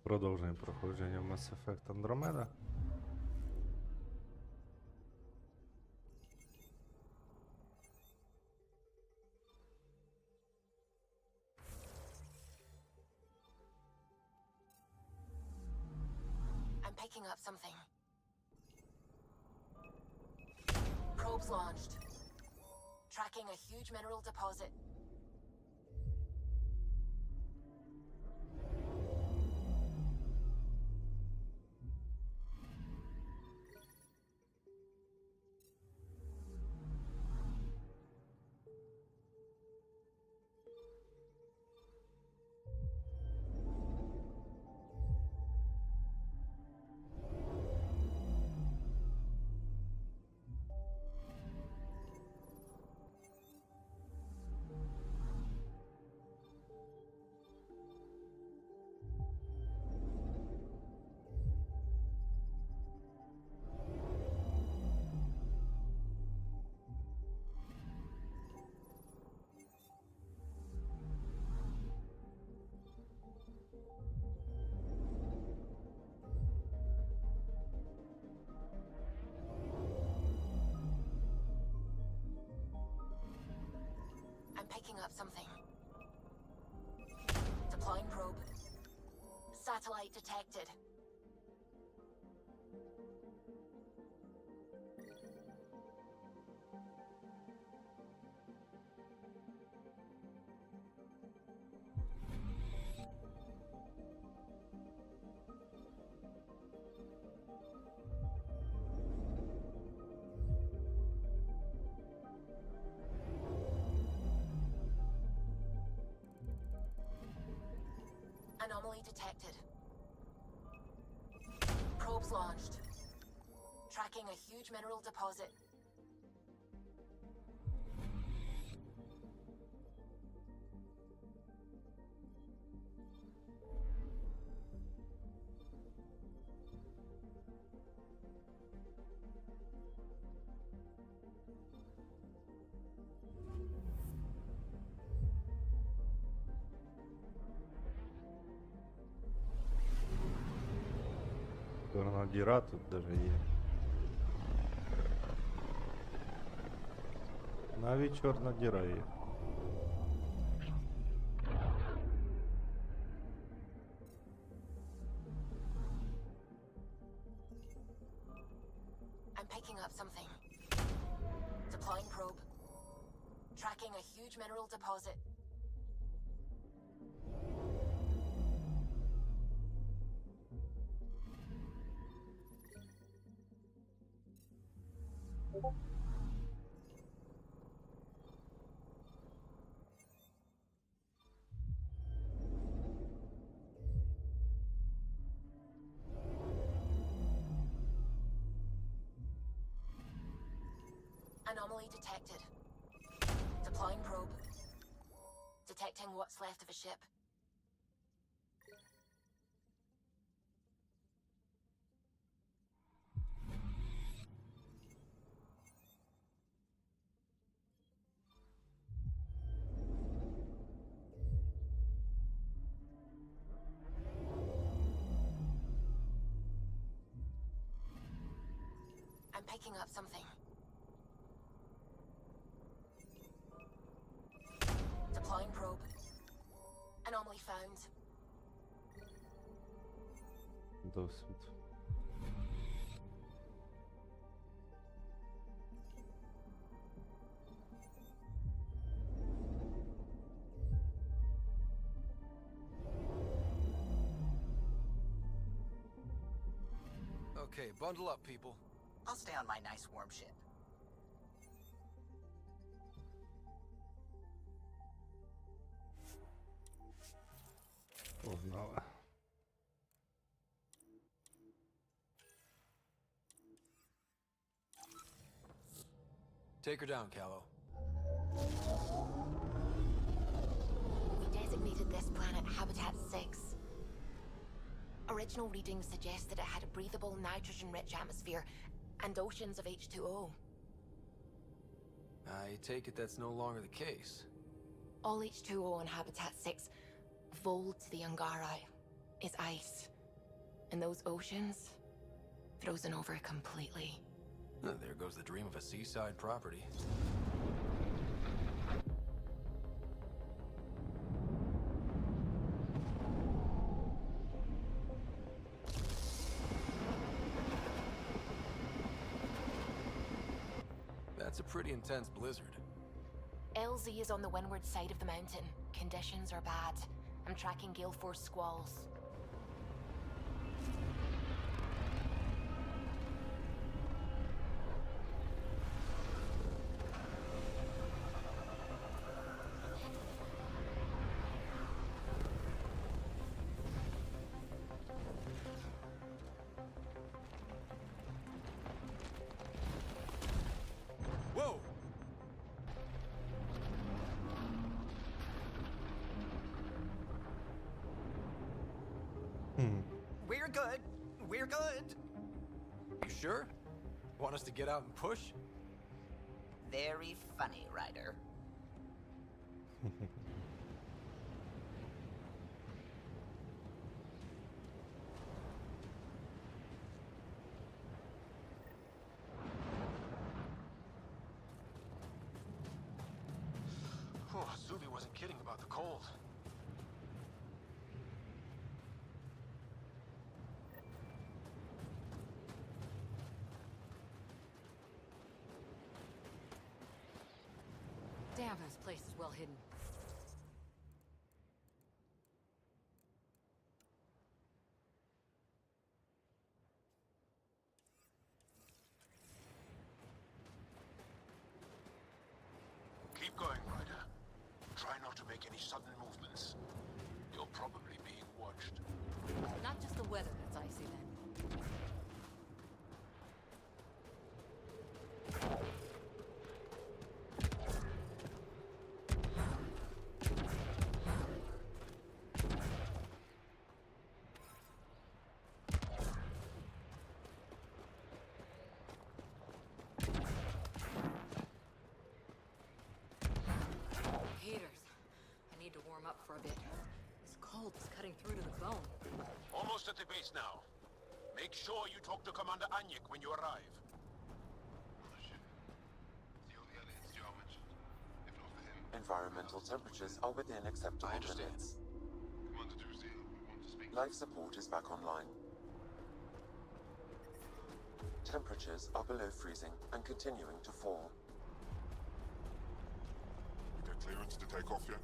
Продовжуємо проходження в Mass Effect Andromeda. I'm picking up something. Probes launched. Tracking a huge mineral deposit. I'm picking up something. Deploying probe. Satellite detected. Anomaly detected. Probes launched. Tracking a huge mineral deposit. Чорна діра тут даже є. Навіть чорна діра є. I'm picking up something. Deploying probe. Tracking a huge mineral deposit. Anomaly detected. Deploying probe. Detecting what's left of a ship. I'm picking up something. Deploying probe. Anomaly found. Досвід. Okay, bundle up, people. I'll stay on my nice warm ship. Погнали. Take her down, Callow. We designated this planet Habitat 6. Original readings suggest that it had a breathable, nitrogen-rich atmosphere and oceans of H2O. I take it that's no longer the case. All H2O on Habitat 6, vold to the Angara, is ice. And those oceans, frozen over completely. There goes the dream of a seaside property. That's a pretty intense blizzard. LZ is on the windward side of the mountain. Conditions are bad. I'm tracking gale force squalls. Whoa! We're good. We're good. You sure? Want us to get out and push? Very funny, Ryder. Oh, Zuby wasn't kidding about the cold. Damn, this place is well hidden. Keep going, Ryder. Try not to make any sudden movements. You're probably being watched. Not just the weather that's icy then. Haters. I need to warm up for a bit. This cold is cutting through to the bone. Almost at the base now. Make sure you talk to Commander Anyik when you arrive. Environmental temperatures are within acceptable I understand. limits. Life support is back online. Temperatures are below freezing and continuing to fall. You get clearance to take off yet?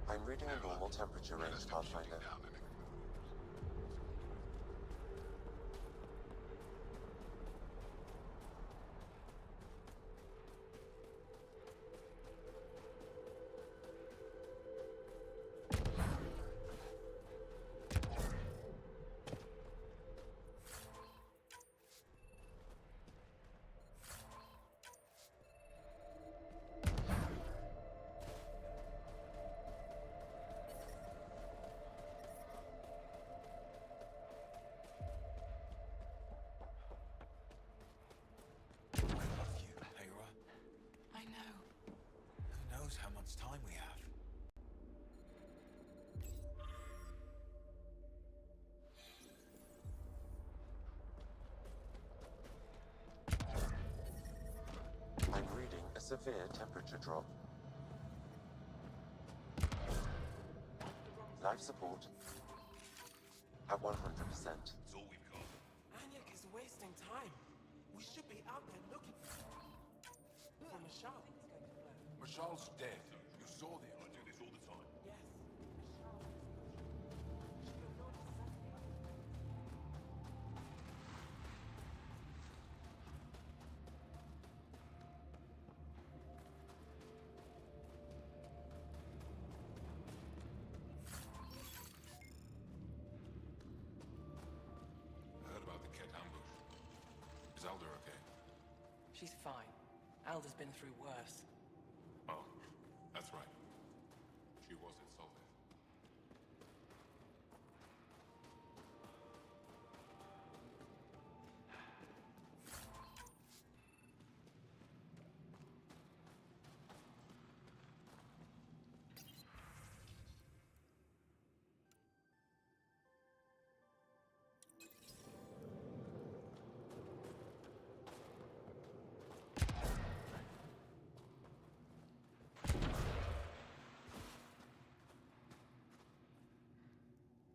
I'm reading a normal temperature range, Pathfinder. Severe temperature drop. Life support at 100%. It's all we've got. Anyek is wasting time. We should be out there looking for Michelle. Mashal's dead. You saw the I do this all the time. Yes. I heard about the Ket ambush. Is Alder okay? She's fine. Alda's been through worse. Oh, that's right. She was insulted.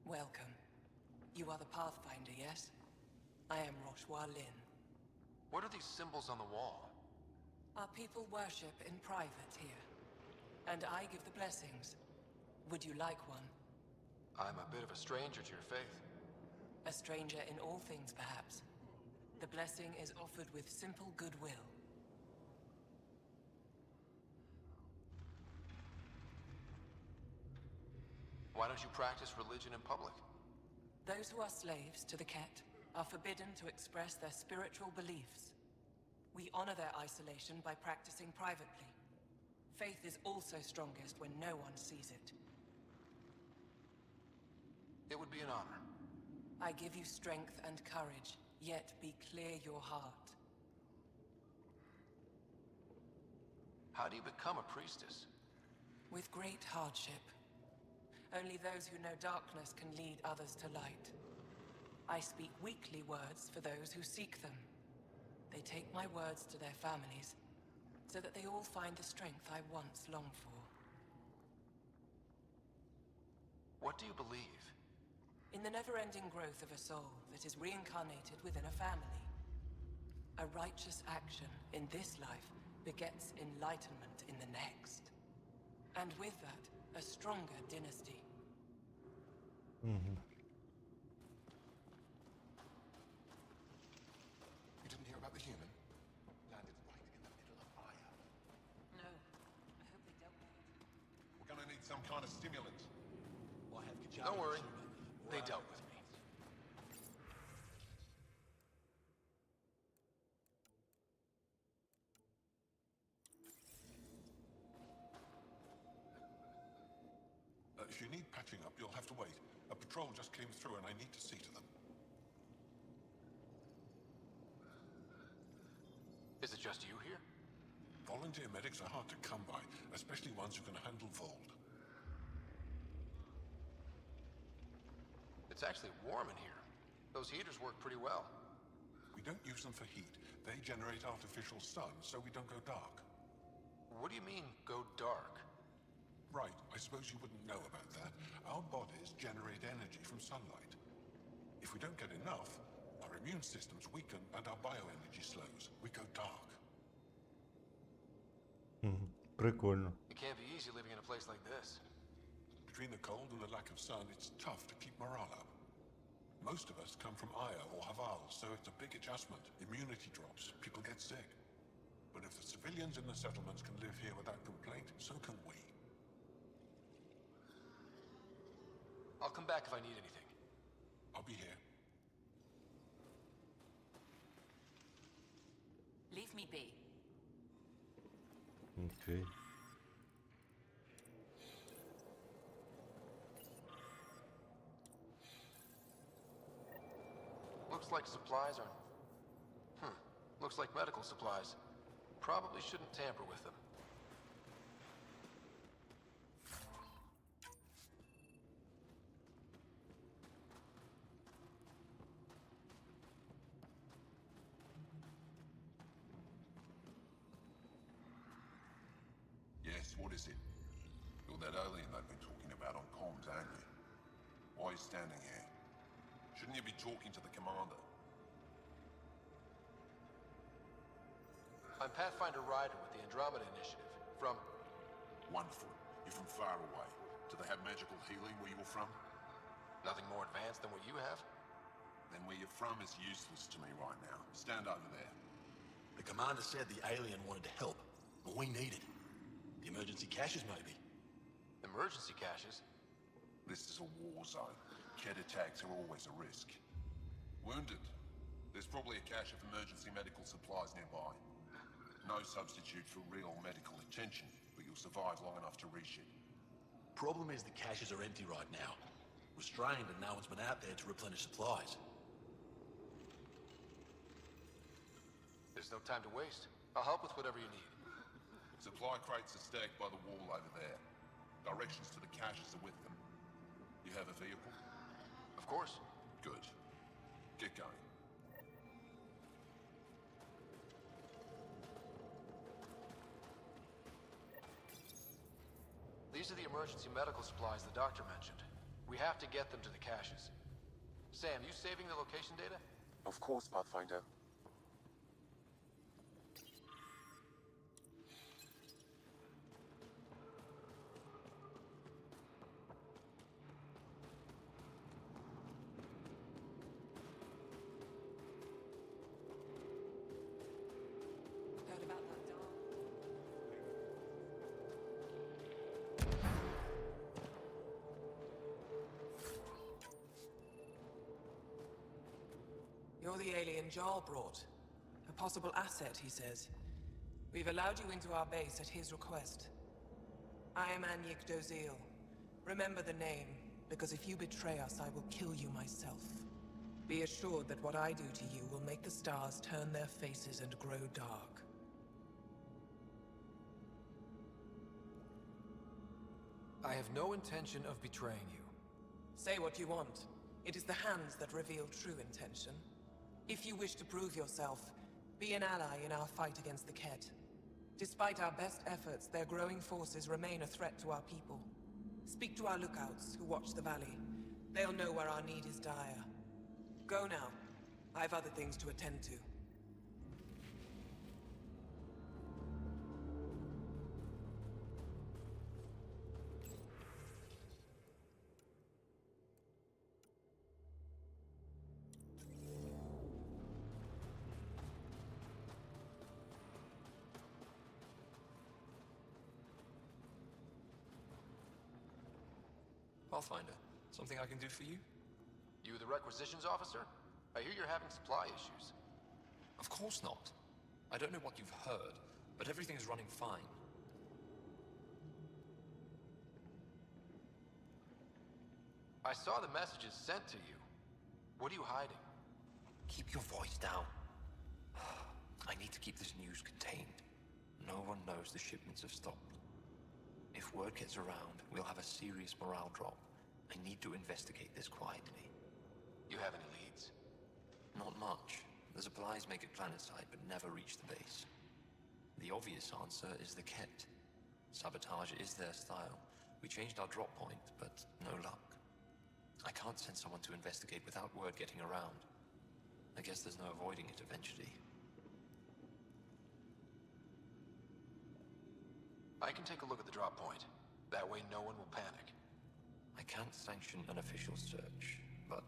Welcome. You are the Pathfinder, yes? I am Roshua Lin. What are these symbols on the wall? Our people worship in private here. And I give the blessings. Would you like one? I'm a bit of a stranger to your faith. A stranger in all things, perhaps. The blessing is offered with simple goodwill. Why don't you practice religion in public? Those who are slaves to the Ket are forbidden to express their spiritual beliefs. We honor their isolation by practicing privately. Faith is also strongest when no one sees it. It would be an honor. I give you strength and courage, yet be clear your heart. How do you become a priestess? With great hardship. Only those who know darkness can lead others to light. I speak weakly words for those who seek them. They take my words to their families, so that they all find the strength I once longed for. What do you believe? In the never-ending growth of a soul that is reincarnated within a family. A righteous action in this life begets enlightenment in the next. And with that, a stronger dynasty. Угу. You didn't hear about the human? Landed right in the middle of fire. No. I hope they dealt with it. We're gonna need some kind of stimulant. Well, don't worry. They dealt with me. If you need patching up, you'll have to wait. A patrol just came through and I need to see to them. Is it just you here? Volunteer medics are hard to come by, especially ones who can handle Vold. It's actually warm in here. Those heaters work pretty well. We don't use them for heat. They generate artificial sun, so we don't go dark. What do you mean, go dark? Right, I suppose you wouldn't know about that. Our bodies generate energy from sunlight. If we don't get enough, our immune systems weaken and our bioenergy slows. We go dark. Прикольно. It can't be easy living in a place like this. Between the cold and the lack of sun, it's tough to keep morale up. Most of us come from Aya or Haval, so it's a big adjustment. Immunity drops, people get sick. But if the civilians in the settlements can live here without complaint, so can we. I'll come back if I need anything. I'll be here. Leave me be. Окей. Looks like supplies are... Looks like medical supplies. Probably shouldn't tamper with them. What is it? You're that alien they've been talking about on comms, aren't you? Why are you standing here? Shouldn't you be talking to the commander? I'm Pathfinder Ryder with the Andromeda Initiative. From... Wonderful. You're from far away. Do they have magical healing where you're from? Nothing more advanced than what you have? Then where you're from is useless to me right now. Stand over there. The commander said the alien wanted to help. What we needed. The emergency caches, maybe. Emergency caches? This is a war zone. Kett attacks are always a risk. Wounded? There's probably a cache of emergency medical supplies nearby. No substitute for real medical attention, but you'll survive long enough to reach it. Problem is the caches are empty right now. Restrained and no one's been out there to replenish supplies. There's no time to waste. I'll help with whatever you need. Supply crates are stacked by the wall over there. Directions to the caches are with them. You have a vehicle? Of course. Good. Get going. These are the emergency medical supplies the doctor mentioned. We have to get them to the caches. Sam, you saving the location data? Of course, Pathfinder. Heard about that dog? You're the alien Jarl brought. A possible asset, he says. We've allowed you into our base at his request. I am Anyik Dozil. Remember the name, because if you betray us, I will kill you myself. Be assured that what I do to you will make the stars turn their faces and grow dark. I have no intention of betraying you. Say what you want. It is the hands that reveal true intention. If you wish to prove yourself, be an ally in our fight against the Kett. Despite our best efforts, their growing forces remain a threat to our people. Speak to our lookouts who watch the valley. They'll know where our need is dire. Go now. I have other things to attend to. Pathfinder, something I can do for you? You the requisitions officer? I hear you're having supply issues. Of course not. I don't know what you've heard, but everything is running fine. I saw the messages sent to you. What are you hiding? Keep your voice down. I need to keep this news contained. No one knows the shipments have stopped. If word gets around, we'll have a serious morale drop. I need to investigate this quietly. You have any leads? Not much. The supplies make it planetside, but never reach the base. The obvious answer is the Kett. Sabotage is their style. We changed our drop point, but no luck. I can't send someone to investigate without word getting around. I guess there's no avoiding it eventually. I can take a look at the drop point. That way no one will panic. I can't sanction an official search, but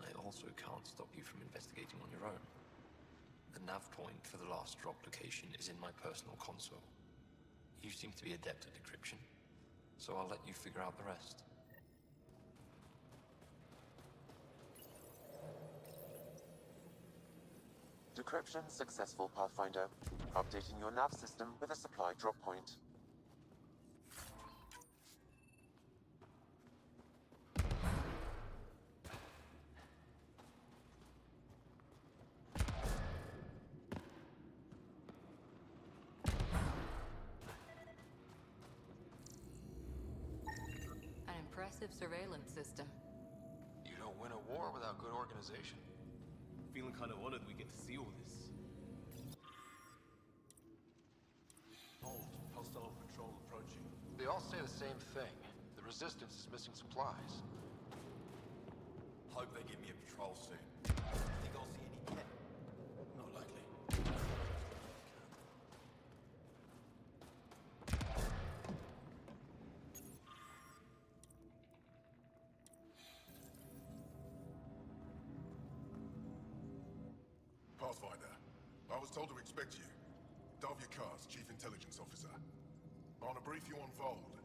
I also can't stop you from investigating on your own. The nav point for the last drop location is in my personal console. You seem to be adept at decryption, so I'll let you figure out the rest. Decryption successful, Pathfinder. Updating your nav system with a supply drop point. An impressive surveillance system. You don't win a war without good organization. Feeling kind of honored we get to see all this. Hold. Hostile patrol approaching. They all say the same thing. The Resistance is missing supplies. Hope they give me a patrol soon. Think I'll see any cat? Not likely. Pathfinder, I was told to expect you. Davia Kars, Chief Intelligence Officer. I want to brief you on Vold.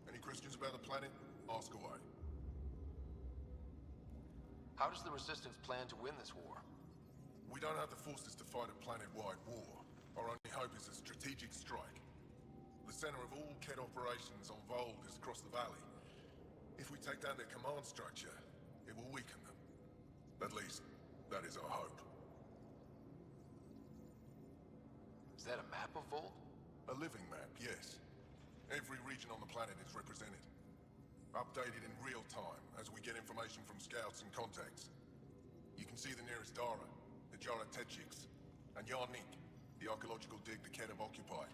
Any questions about the planet? Ask away. How does the Resistance plan to win this war? We don't have the forces to fight a planet-wide war. Our only hope is a strategic strike. The center of all Kett operations on Vold is across the valley. If we take down their command structure, it will weaken them. At least, that is our hope. Is that a map of Vold? A living map, yes. Every region on the planet is represented. Updated in real time as we get information from scouts and contacts. You can see the nearest Dara, the Jara Tetchiks, and Yarnik, the archaeological dig the Kett have occupied.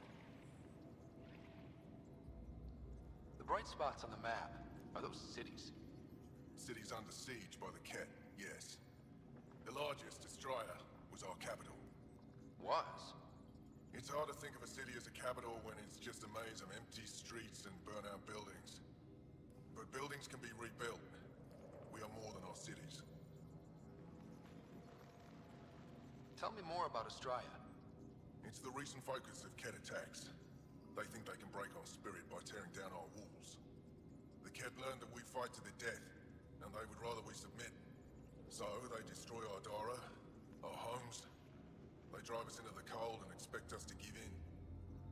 The bright spots on the map, are those cities? Cities under siege by the Kett, yes. The largest, Estraya, was our capital. Was? It's hard to think of a city as a capital when it's just a maze of empty streets and burnt-out buildings. But buildings can be rebuilt. We are more than our cities. Tell me more about Estraya. It's the recent focus of Kett attacks. They think they can break our spirit by tearing down our walls. The Kett learned that we fight to the death, and they would rather we submit. So they destroy our Dara, our homes. They drive us into the cold and expect us to give in.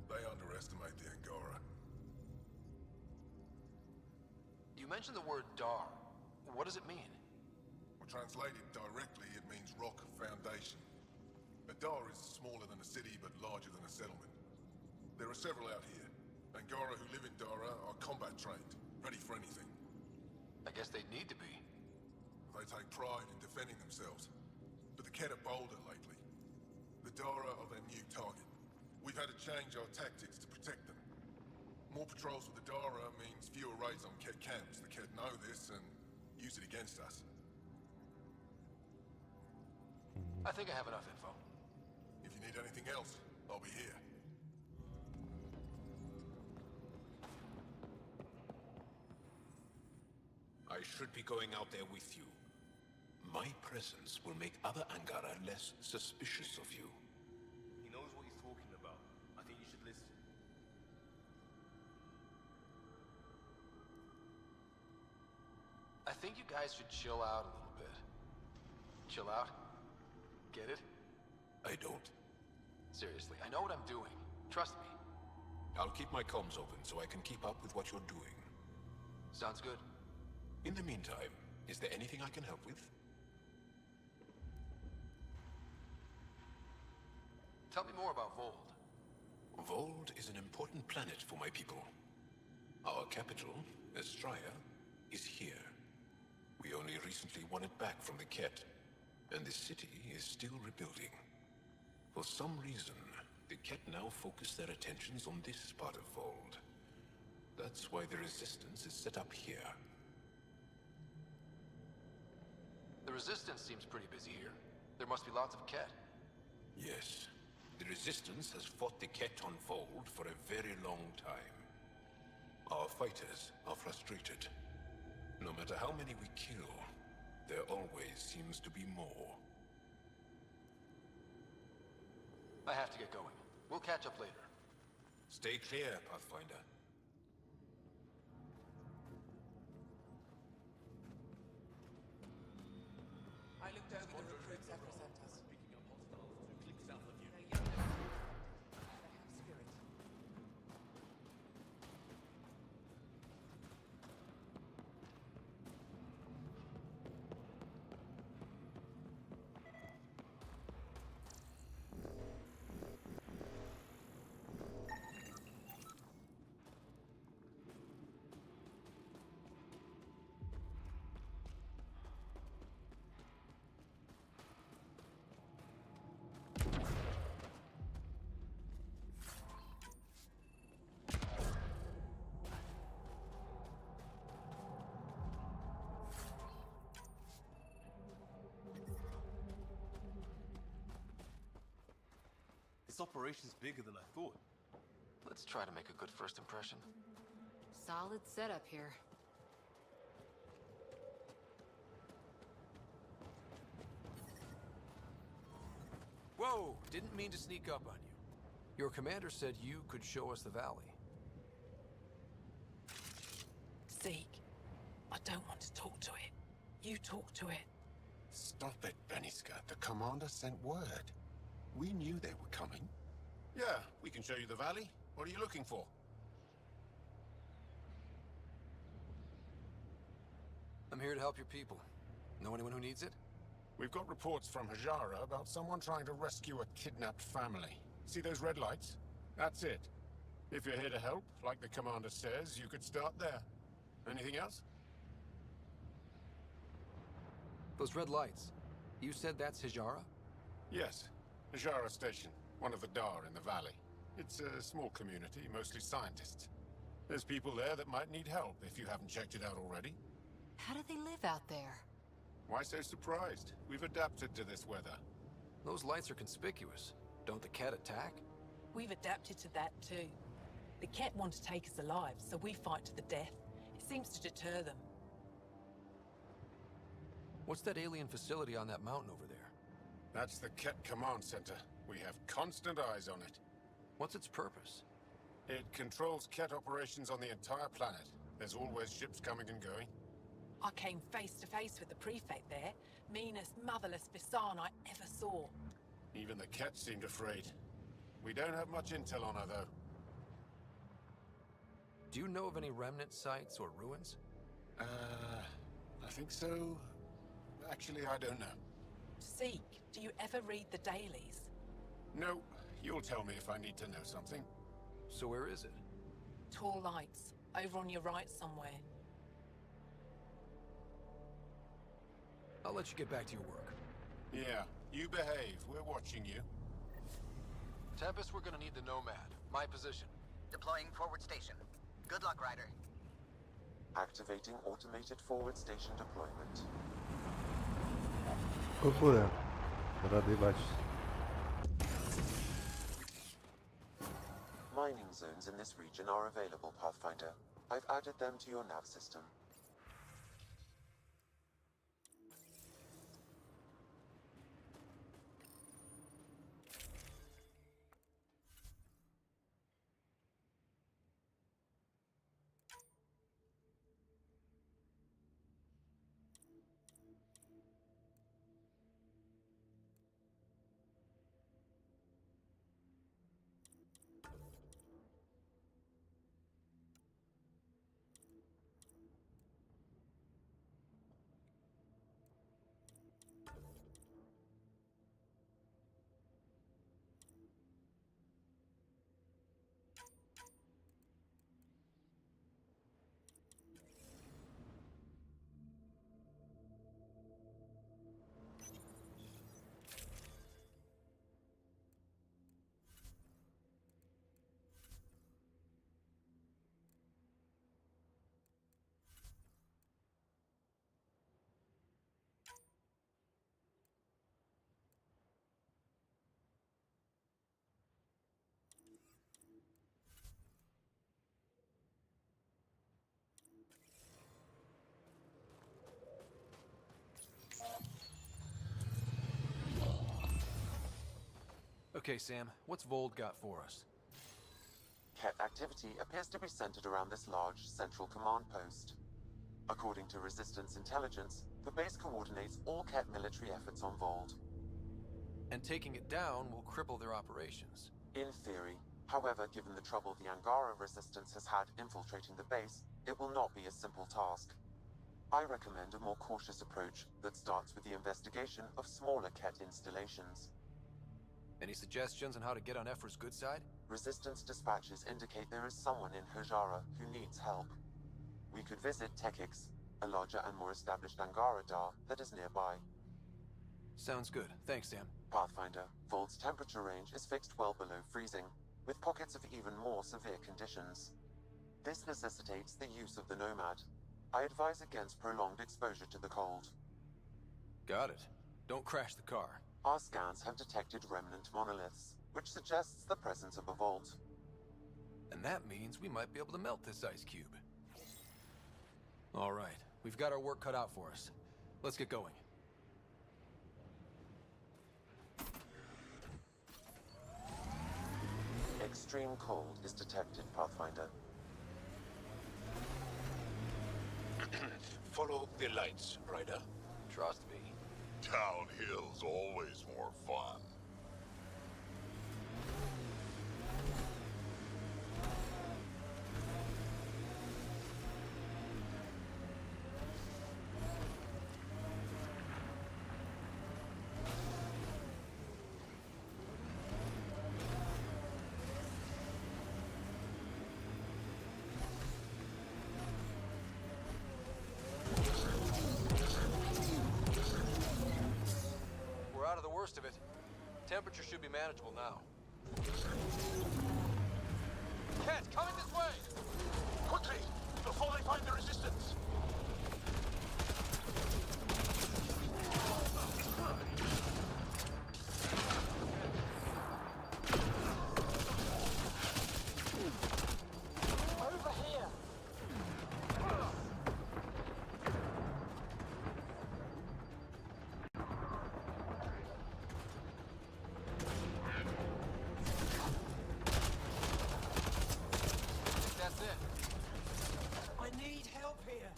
They underestimate the Angara. You mentioned the word Dar. What does it mean? Well, translated directly, it means rock foundation. A Dar is smaller than a city, but larger than a settlement. There are several out here. Angara who live in Dara are combat trained, ready for anything. I guess they'd need to be. They take pride in defending themselves. But the Kett are bolder lately. The Dara are their new target. We've had to change our tactics to protect them. More patrols with the Dara means fewer raids on Kett camps. The Kett know this and use it against us. I think I have enough info. If you need anything else, I'll be here. I should be going out there with you. My presence will make other Angara less suspicious of you. He knows what he's talking about. I think you should listen. I think you guys should chill out a little bit. Chill out? Get it? I don't. Seriously, I know what I'm doing. Trust me. I'll keep my comms open so I can keep up with what you're doing. Sounds good. In the meantime, is there anything I can help with? Tell me more about Vold. Vold is an important planet for my people. Our capital, Estraya, is here. We only recently won it back from the Kett, and the city is still rebuilding. For some reason, the Kett now focus their attentions on this part of Vold. That's why the Resistance is set up here. The Resistance seems pretty busy here. There must be lots of Kett. Yes. The Resistance has fought the Kett on Vold for a very long time. Our fighters are frustrated. No matter how many we kill, there always seems to be more. I have to get going. We'll catch up later. Stay clear, Pathfinder. I looked over the recruits Zephyr sent us. Picking up hostiles 2 clicks south of you. They're young. They have spirit. operation's bigger than I thought. Let's try to make a good first impression. Solid setup here. Whoa! Didn't mean to sneak up on you. Your commander said you could show us the valley. Zeke, I don't want to talk to it. You talk to it. Stop it, Beniska. The commander sent word. We knew they were coming. Yeah, we can show you the valley. What are you looking for? I'm here to help your people. Know anyone who needs it? We've got reports from Hajara about someone trying to rescue a kidnapped family. See those red lights? That's it. If you're here to help, like the commander says, you could start there. Anything else? Those red lights. You said that's Hajara? Yes. Hajara Station, one of the Dar in the valley. It's a small community, mostly scientists. There's people there that might need help if you haven't checked it out already. How do they live out there? Why so surprised? We've adapted to this weather. Those lights are conspicuous. Don't the Ket attack? We've adapted to that too. The Ket want to take us alive, so we fight to the death. It seems to deter them. What's that alien facility on that mountain over there? That's the Ket Command Center. We have constant eyes on it. What's its purpose? It controls Ket operations on the entire planet. There's always ships coming and going. I came face to face with the prefect there. Meanest, motherless Bisan I ever saw. Even the Ket seemed afraid. We don't have much intel on her, though. Do you know of any remnant sites or ruins? I think so. Actually, I don't know. Zeke, do you ever read the dailies? No, you'll tell me if I need to know something. So where is it? Tall lights, over on your right somewhere. I'll let you get back to your work. Yeah, you behave. We're watching you. Tempest, we're gonna need the Nomad. My position. Deploying forward station. Good luck, Ryder. Activating automated forward station deployment. Кукуре. Радий бачити. Mining zones in this region are available, Pathfinder. I've added them to your nav system. Okay, Sam, what's Vold got for us? Ket activity appears to be centered around this large central command post. According to Resistance intelligence, the base coordinates all Ket military efforts on Vold. And taking it down will cripple their operations. In theory. However, given the trouble the Angara Resistance has had infiltrating the base, it will not be a simple task. I recommend a more cautious approach that starts with the investigation of smaller Ket installations. Any suggestions on how to get on Ephra's good side? Resistance dispatches indicate there is someone in Hajara who needs help. We could visit Tekix, a larger and more established Angara Dar that is nearby. Sounds good. Thanks, Sam. Pathfinder, Vold's temperature range is fixed well below freezing, with pockets of even more severe conditions. This necessitates the use of the Nomad. I advise against prolonged exposure to the cold. Got it. Don't crash the car. Our scans have detected remnant monoliths. which suggests the presence of a vault. And that means we might be able to melt this ice cube. All right, we've got our work cut out for us. Let's get going. Extreme cold is detected, Pathfinder. Follow the lights, Ryder. Trust me. Downhill's always more fun. We're out of the worst of it. Temperature should be manageable now. Kent, coming this way! Quickly! Before they find the resistance! Over here! That's it. I need help here!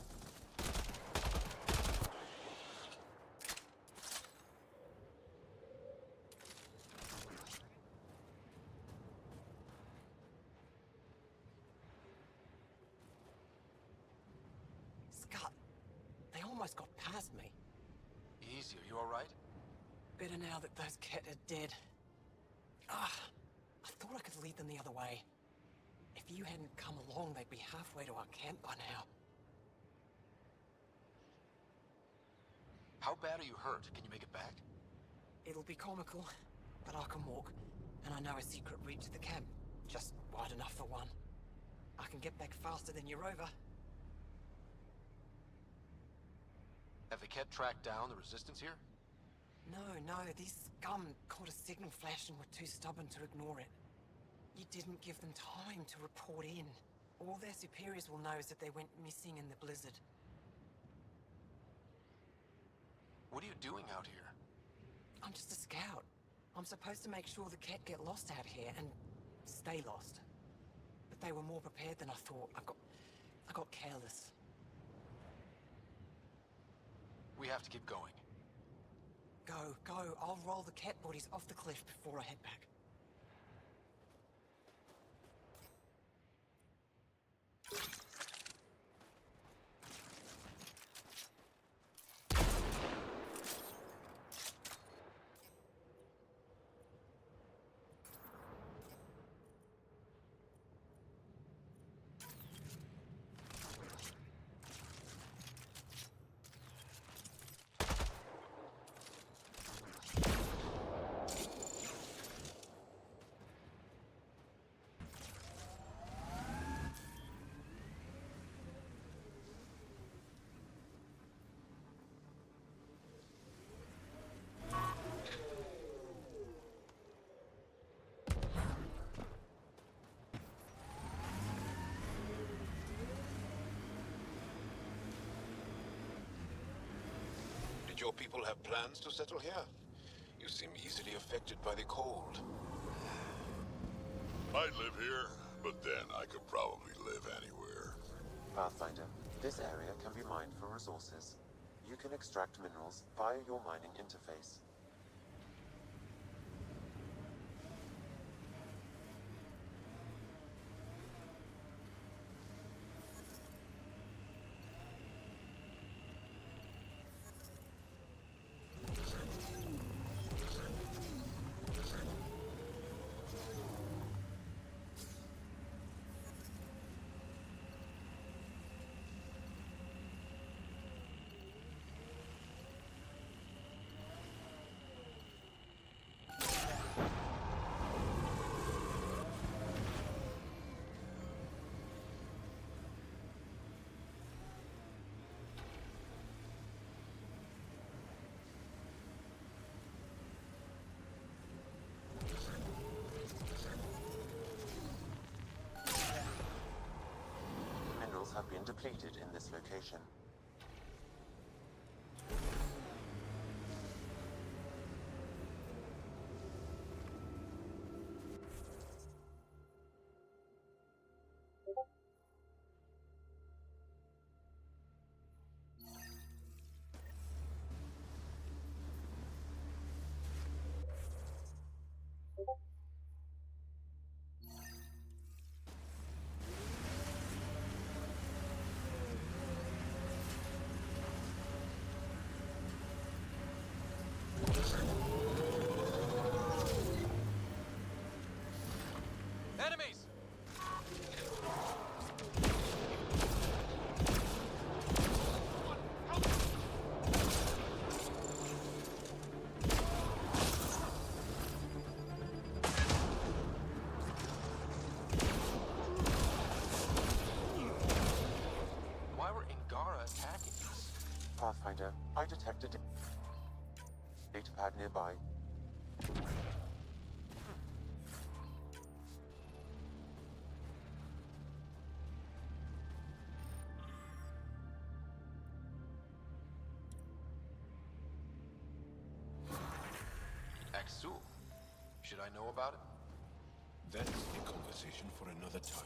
Scott, they almost got past me. Easy, are you alright? Better now that those Ket are dead. Ah, I thought I could lead them the other way. If you hadn't come along, they'd be halfway to our camp by now. How bad are you hurt? Can you make it back? It'll be comical, but I can walk. And I know a secret route to the camp. Just wide enough for one. I can get back faster than your rover. Have the Ket tracked down the resistance here? No, these scum caught a signal flash and were too stubborn to ignore it. You didn't give them time to report in. All their superiors will know is that they went missing in the blizzard. What are you doing out here? I'm just a scout. I'm supposed to make sure the Ket get lost out here and stay lost. But they were more prepared than I thought. I got careless. We have to keep going. Go. I'll roll the Ket bodies off the cliff before I head back. Did your people have plans to settle here? You seem easily affected by the cold. I'd live here, but then I could probably live anywhere. Pathfinder, this area can be mined for resources. You can extract minerals via your mining interface. been depleted in this location. Enemies! Why were Angara attacking us? Pathfinder, I detected a datapad nearby. Axul. Should I know about it? That's a conversation for another time.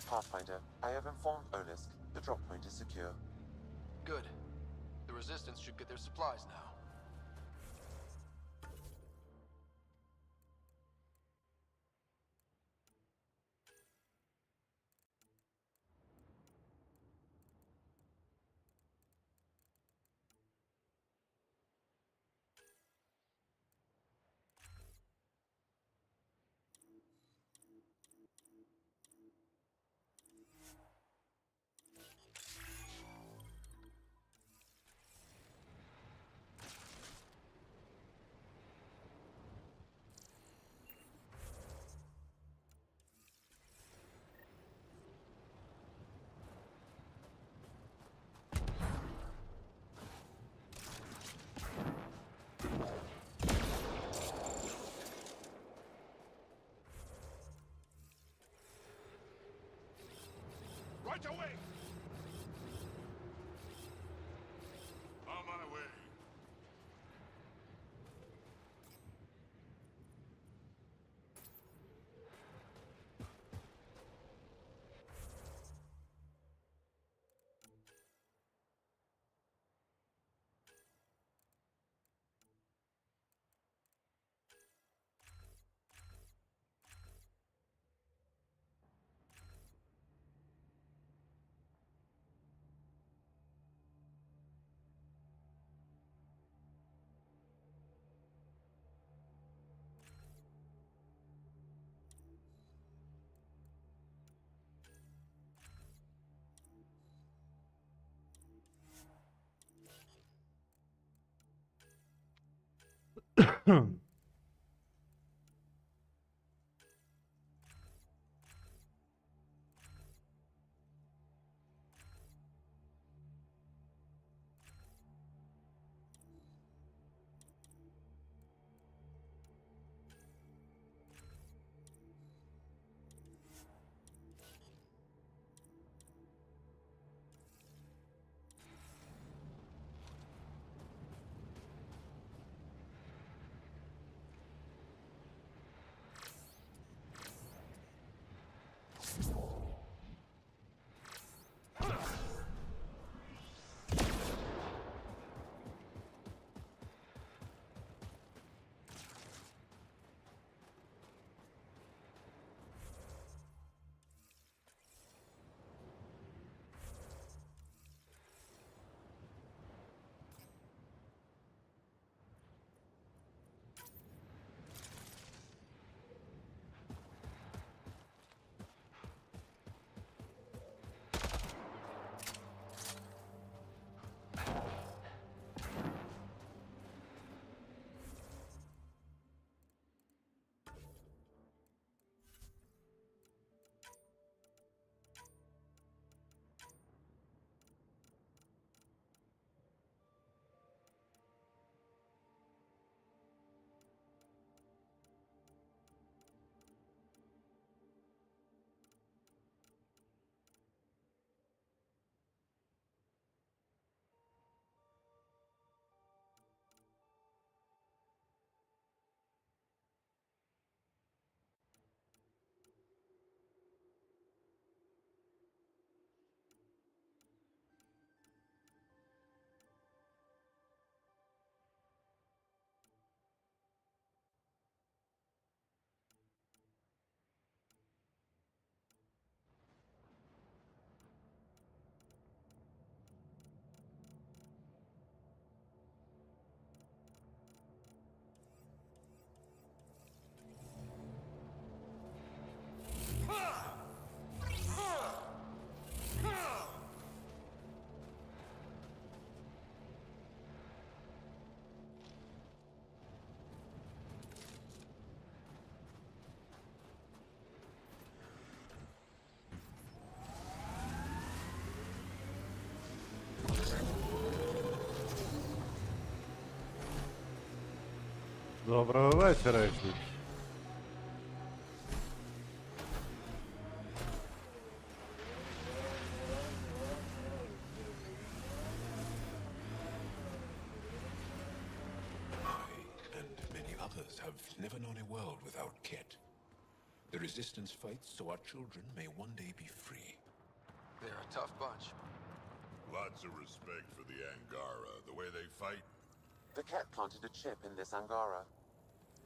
Pathfinder, I have informed Olisk. The drop point is secure. Good. The Resistance should get their supplies now. Right away! On my way. Доброго вечора, Ексіт. And many others have never known a world without Ket. The Resistance fights so our children may one day be free. They're a tough bunch. Lots of respect for the Angara, the way they fight. The Ket planted a chip in this Angara.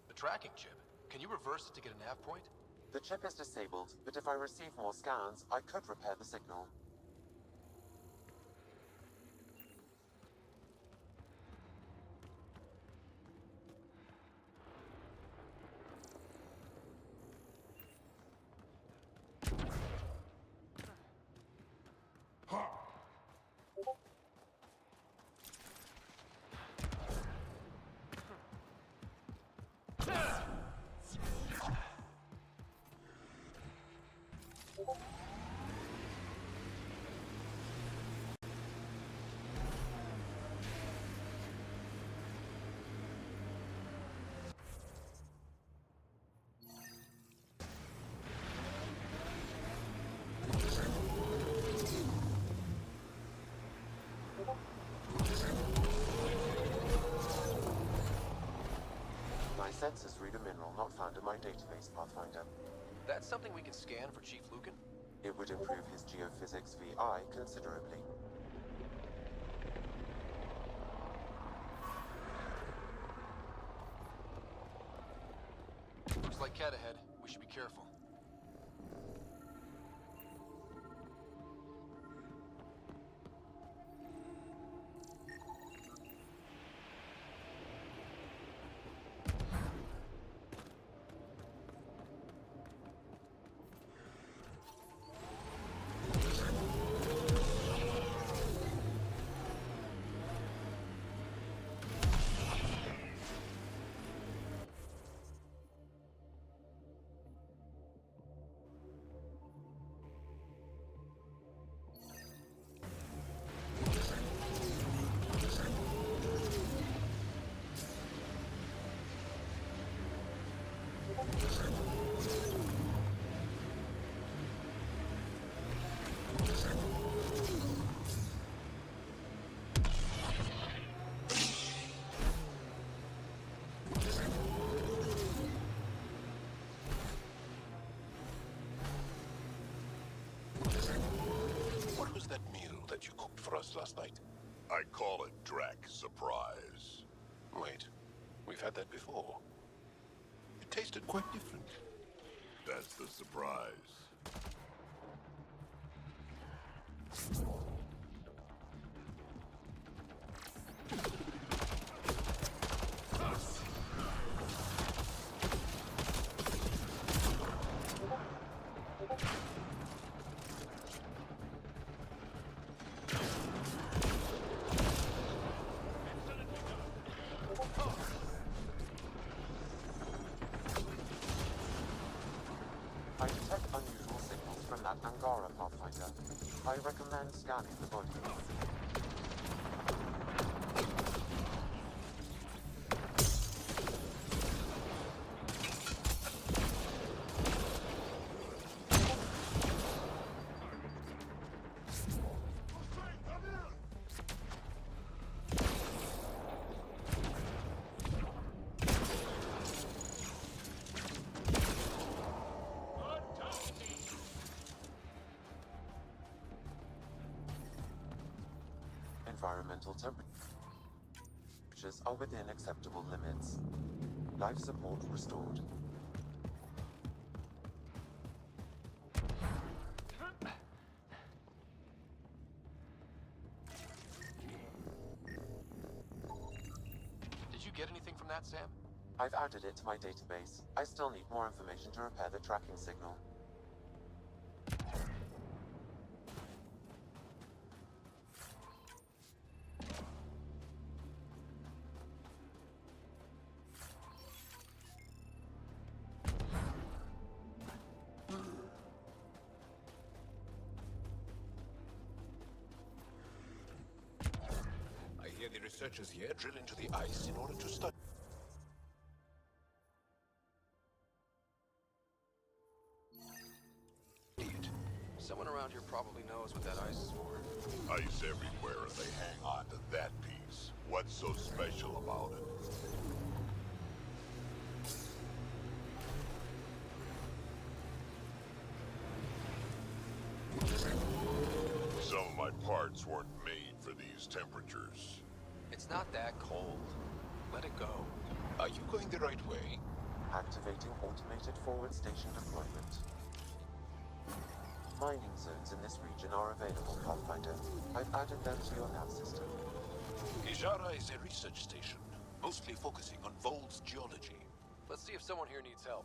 The tracking chip. Can you reverse it to get a nav point? The chip is disabled, but if I receive more scans, I could repair the signal. My sensors read a mineral not found in my database, Pathfinder. That's something we can scan for Chief Lucan? It would improve his geophysics VI considerably. Looks like Cat ahead. We should be careful. What was that meal that you cooked for us last night? I call it Drac Surprise. Wait, we've had that before. It tasted quite different. That's the surprise. I detect unusual signals from that Angara, Pathfinder. I recommend scanning the body. Environmental temperatures are within acceptable limits. Life support restored. Did you get anything from that, Sam? I've added it to my database. I still need more information to repair the tracking signal. I hear the researchers here drill into the ice in order to study. What's so special about it? Some of my parts weren't made for these temperatures. It's not that cold. Let it go. Are you going the right way? Activating automated forward station deployment. Mining zones in this region are available, Pathfinder. I've added them to your nav system. Ijara is a research station, mostly focusing on Vold's geology. Let's see if someone here needs help.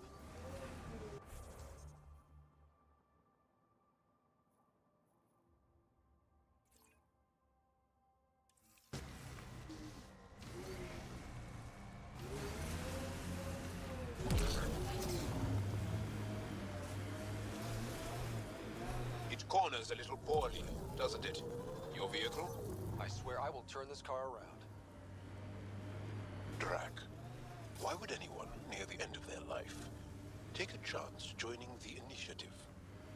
It corners a little poorly, doesn't it? Your vehicle? I swear I will turn this car around. Drac, why would anyone near the end of their life take a chance joining the initiative?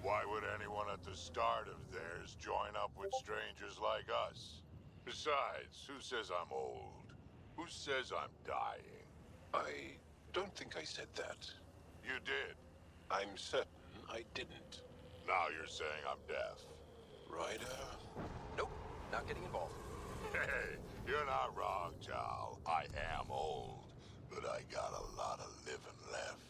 Why would anyone at the start of theirs join up with strangers like us? Besides, who says I'm old? Who says I'm dying? I don't think I said that. You did. I'm certain I didn't. Now you're saying I'm deaf. Ryder? Nope, not getting involved. Hey, you're not wrong, Chow. I am old, but I got a lot of living left.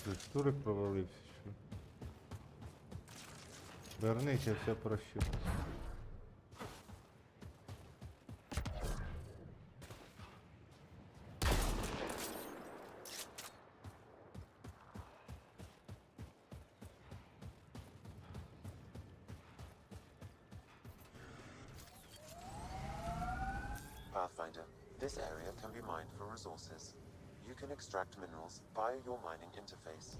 Текстури провалився, що? Вернись, я все прощу. Pathfinder, this area can be mined for resources. You can extract minerals via your mining interface.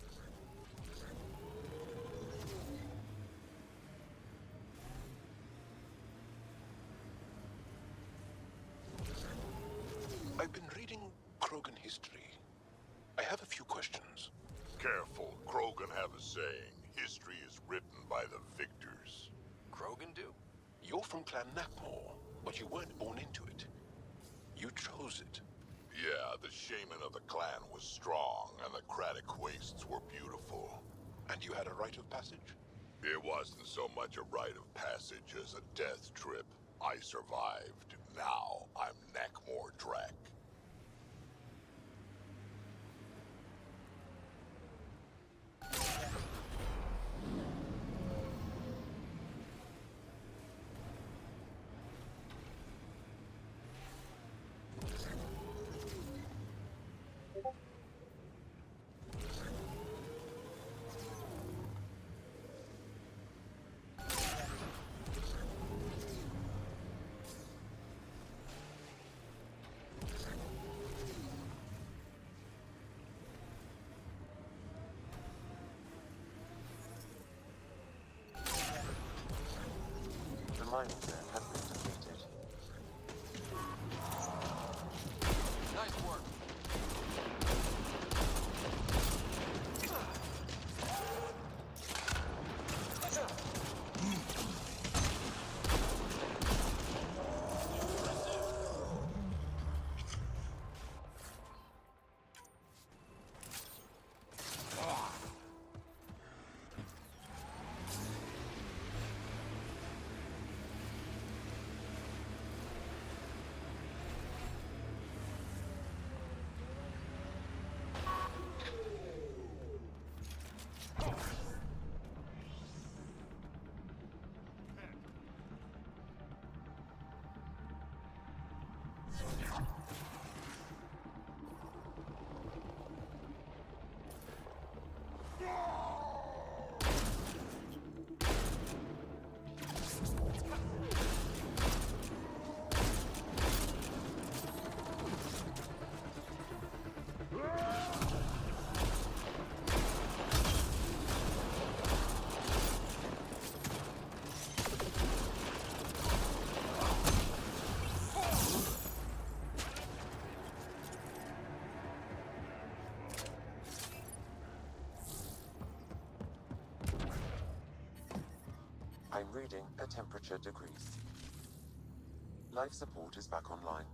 I've been reading Krogan history. I have a few questions. Careful, Krogan have a saying. History is written by the victors. Krogan do? You're from Clan Nakmor, but you weren't born into it. You chose it. Yeah, the shaman of the clan was strong, and the Kratic wastes were beautiful. And you had a rite of passage? It wasn't so much a rite of passage as a death trip. I survived. Now I'm Nakmor Drac. The mining zone has been depleted. Nice work. I'm reading a temperature decrease. Life support is back online.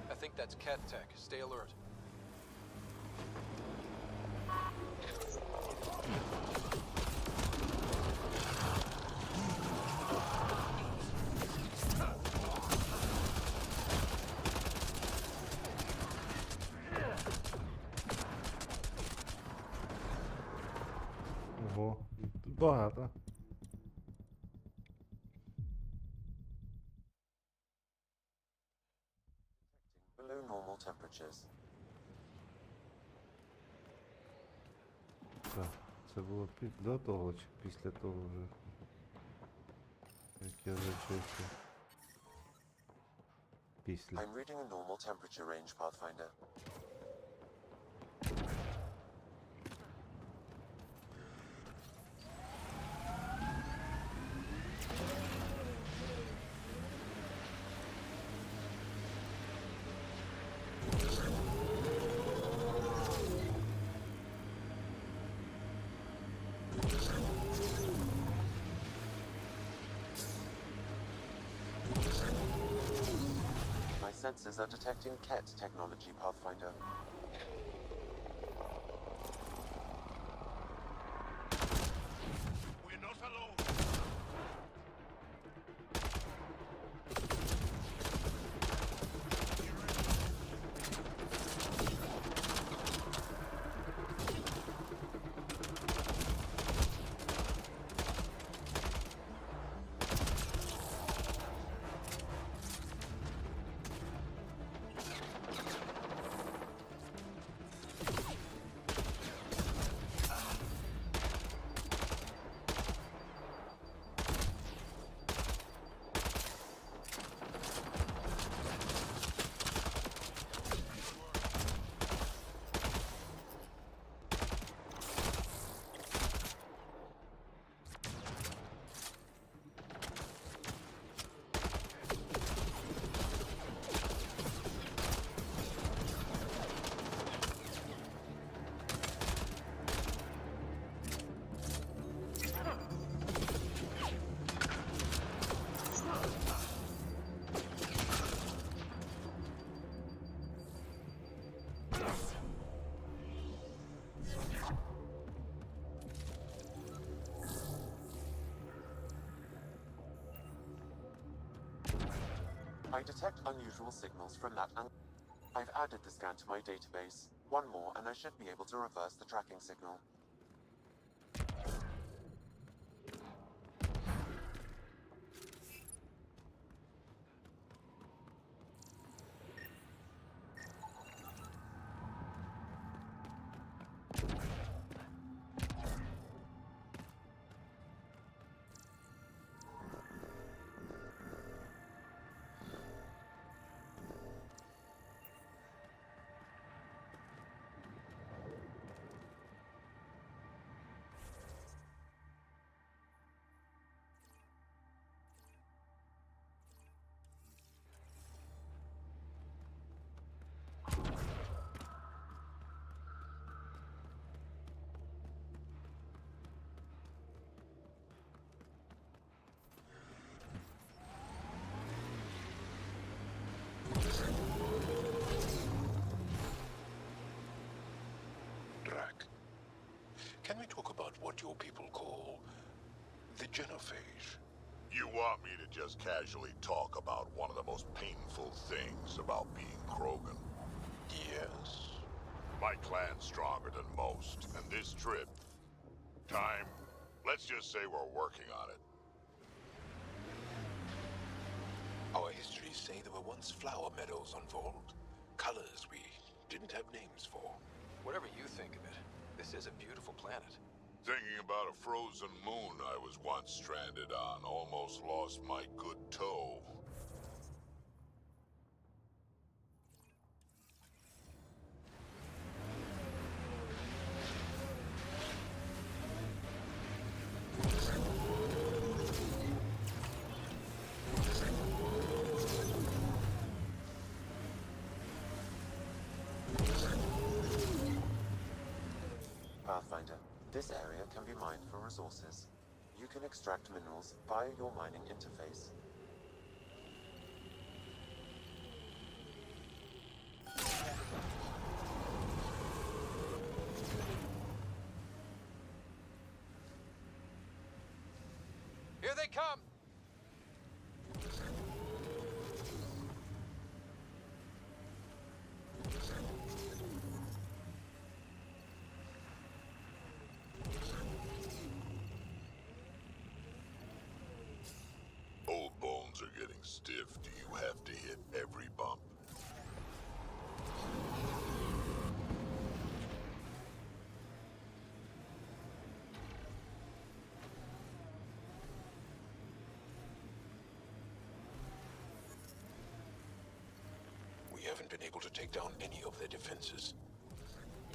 I think that's Cat Tech. Stay alert. Ого, тут багато. Below normal temperatures. Так, це було до того чи після того вже? Як я зачився. Після. I'm reading a normal temperature range, Pathfinder. My sensors are detecting Ket technology, Pathfinder. We're not alone. I detect unusual signals from that I've added the scan to my database. One more and I should be able to reverse the tracking signal. Can we talk about what your people call the genophage? You want me to just casually talk about one of the most painful things about being Krogan? Yes. My clan's stronger than most, and this trip... let's just say we're working on it. Our histories say there were once flower meadows on Vold. Colors we didn't have names for. Whatever you think of it, this is a beautiful planet. Thinking about a frozen moon I was once stranded on, almost lost my good toe. Pathfinder, this area can be mined for resources. You can extract minerals via your mining interface. Here they come! Old bones are getting stiff. Do you have to hit every bump? We haven't been able to take down any of their defenses.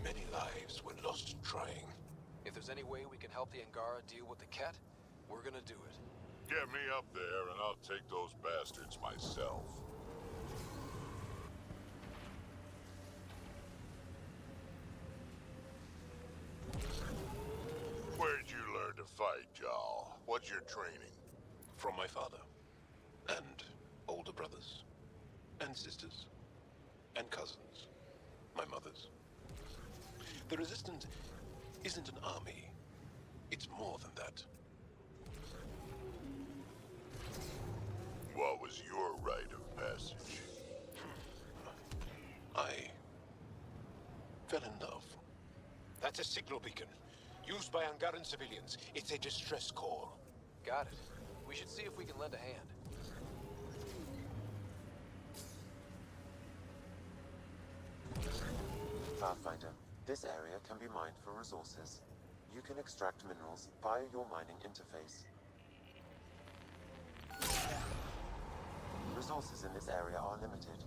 Many lives were lost trying. If there's any way we can help the Angara deal with the Ket, we're gonna do it. Get me up there and I'll take those bastards myself. Where'd you learn to fight, y'all? What's your training? From my father. And older brothers. And sisters. And cousins. My mother's. The Resistance isn't an army. It's more than that. What was your rite of passage? I fell in love. That's a signal beacon. Used by Angaran civilians. It's a distress call. Got it. We should see if we can lend a hand. Pathfinder, this area can be mined for resources. You can extract minerals via your mining interface. Resources in this area are limited.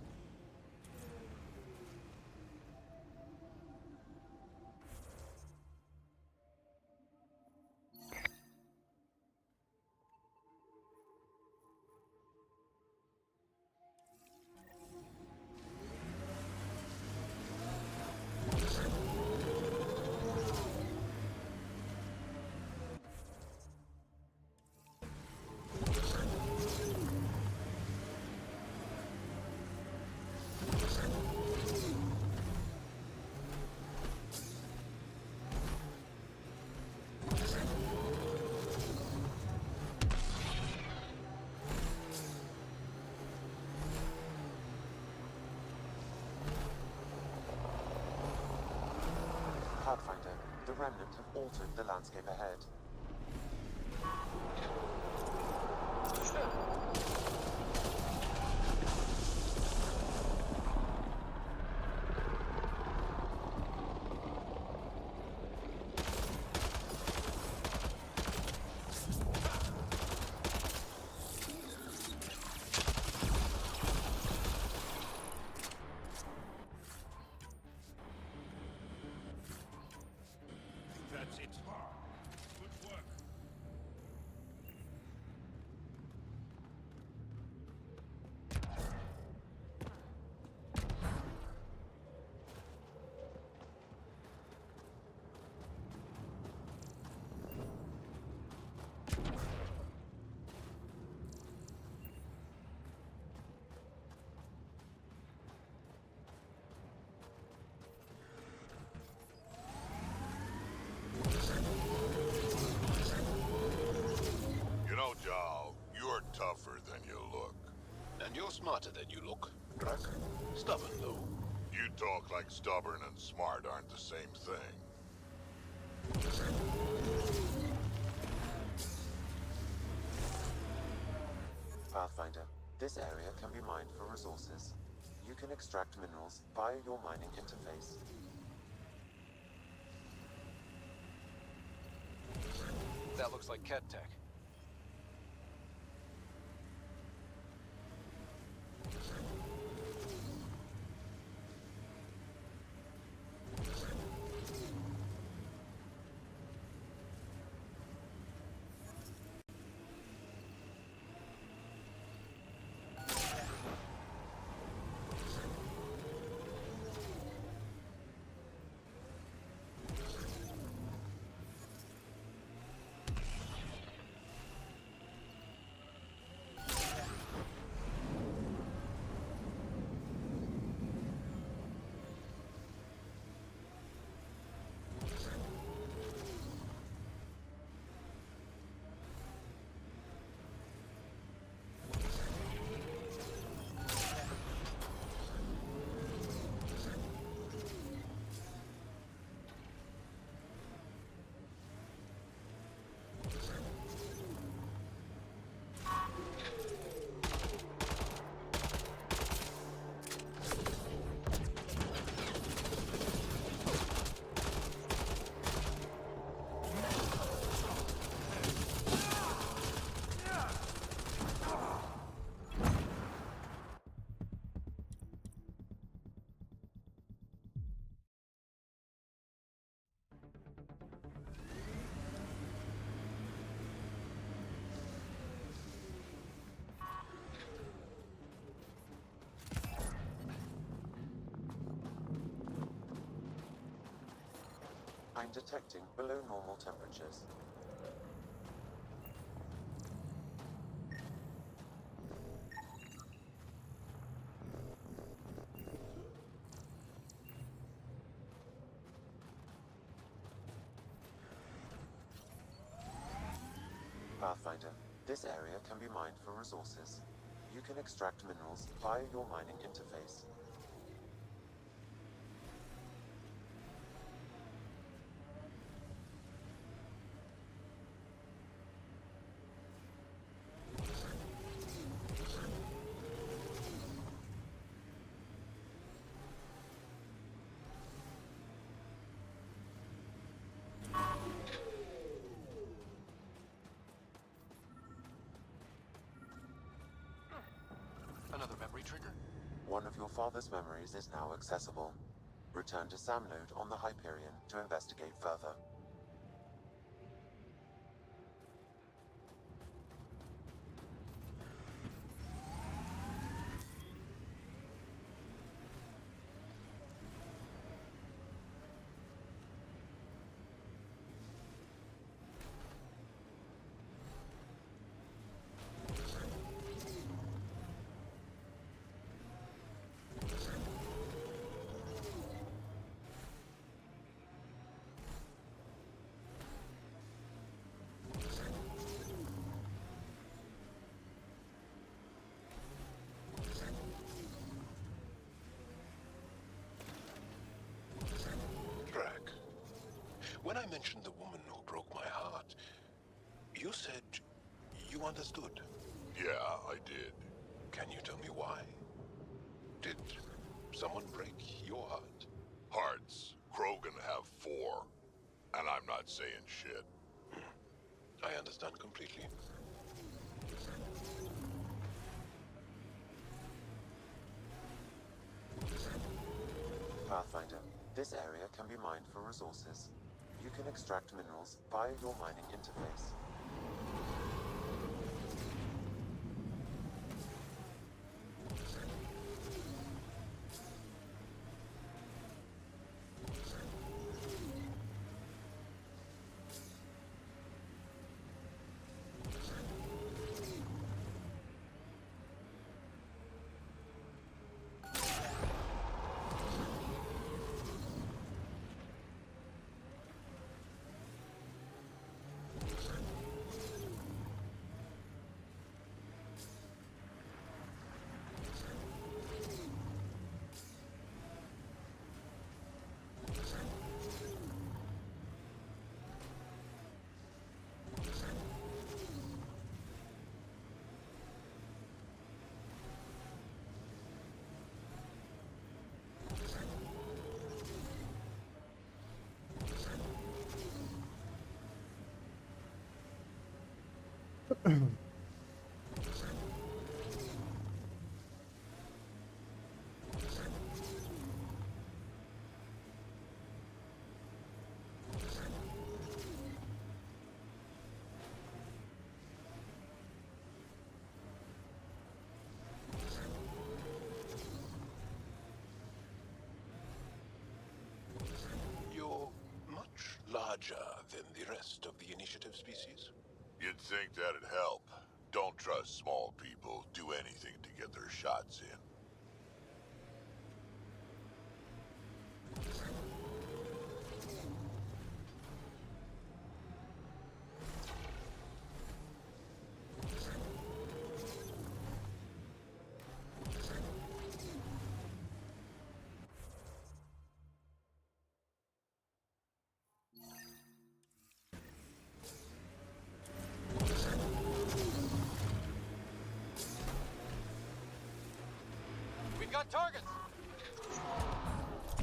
Pathfinder, the Remnant have altered the landscape ahead. That's it. Good work. smarter than you look, Drak. Stubborn, though. You talk like stubborn and smart aren't the same thing. Pathfinder, this area can be mined for resources. You can extract minerals via your mining interface. That looks like Ket tech. I'm detecting below normal temperatures. Pathfinder, this area can be mined for resources. You can extract minerals via your mining interface. Another memory trigger? One of your father's memories is now accessible. Return to Sam Node on the Hyperion to investigate further. Drak, when I mentioned the woman who broke my heart, you said you understood. Yeah, I did. Can you tell me why? Did someone break your heart? Hearts. Krogan have 4. And I'm not saying shit. I understand completely. Pathfinder, this area can be mined for resources. You can extract minerals via your mining interface. You're much larger than the rest of the initiative species. You'd think that'd help. Don't trust small people. Do anything to get their shots in. We've got targets!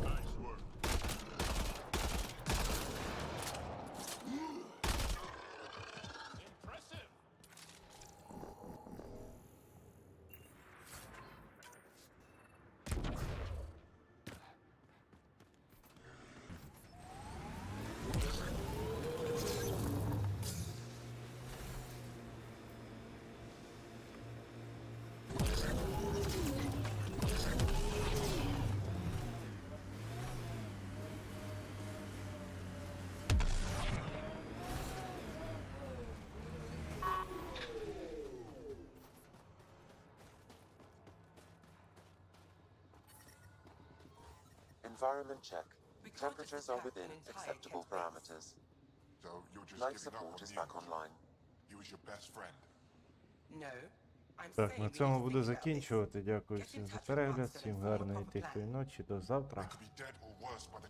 Nice work. Impressive! Environment check. We can't Temperatures just are attack within an entire acceptable Kett base. parameters. So you're just Life giving up support on is me? back online. He was your best friend. No, I'm Так, saying на we need цьому to буду think about this. закінчувати. Дякую Get in всім за touch with перегляд, Buxton всім and form a гарної proper тихої plan. ночі, до I завтра. could be dead or worse by the